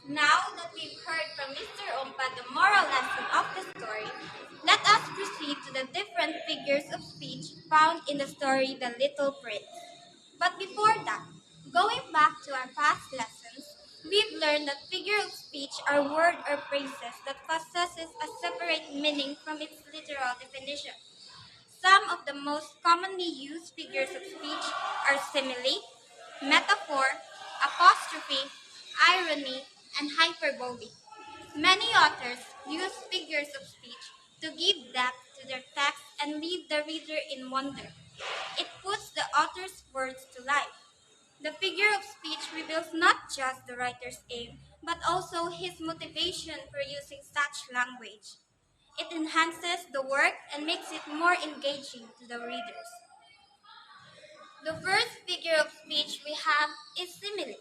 Now that we've heard from Mr. Ompa the moral lesson of the story, let us proceed to the different figures of speech found in the story The Little Prince. But before that, going back to our past lessons, we've learned that figure of speech are words or phrases that possesses a separate meaning from its literal definition. Some of the most commonly used figures of speech are simile, metaphor, apostrophe, irony, and hyperbole. Many authors use figures of speech to give depth to their text and leave the reader in wonder. It puts the author's words to life. The figure of speech reveals not just the writer's aim, but also his motivation for using such language. It enhances the work and makes it more engaging to the readers. The first figure of speech we have is simile.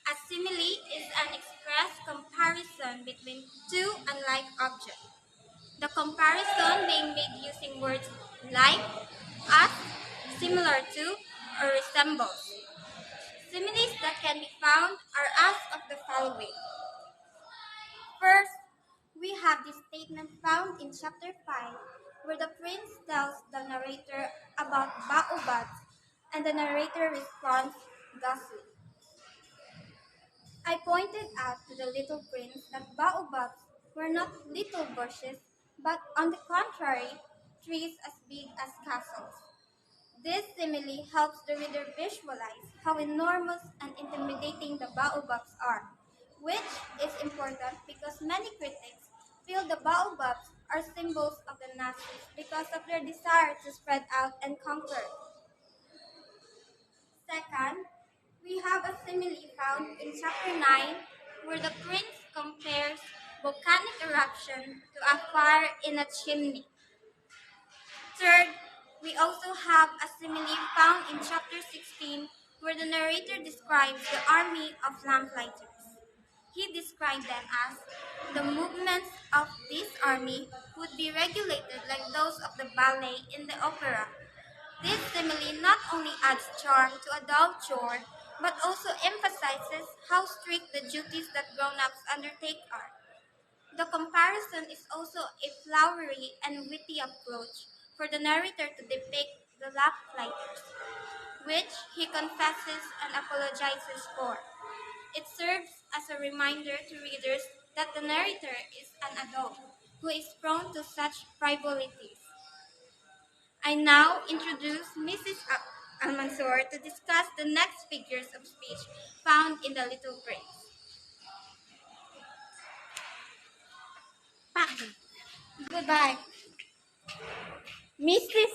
A simile is an express comparison between two unlike objects. The comparison being made using words like, as, similar to, or resembles. Similes that can be found are as of the following. First, we have this statement found in chapter 5 where the prince tells the narrator about baobabs and the narrator responds thusly. I pointed out to the little prince that baobabs were not little bushes, but on the contrary, trees as big as castles. This simile helps the reader visualize how enormous and intimidating the baobabs are, which is important because many critics feel the baobabs are symbols of the Nazis because of their desire to spread out and conquer. Second, we have a simile found in chapter 9 where the prince compares volcanic eruption to a fire in a chimney. Third, we also have a simile found in chapter 16 where the narrator describes the army of lamplighters. He described them as the movements of this army would be regulated like those of the ballet in the opera. This simile not only adds charm to a dull chore, but also emphasizes how strict the duties that grown-ups undertake are. The comparison is also a flowery and witty approach for the narrator to depict the lamp-lighters, which he confesses and apologizes for. It serves as a reminder to readers that the narrator is an adult who is prone to such frivolities. I now introduce Mrs. Almansor to discuss the next figures of speech found in The Little Prince. Goodbye. Mrs.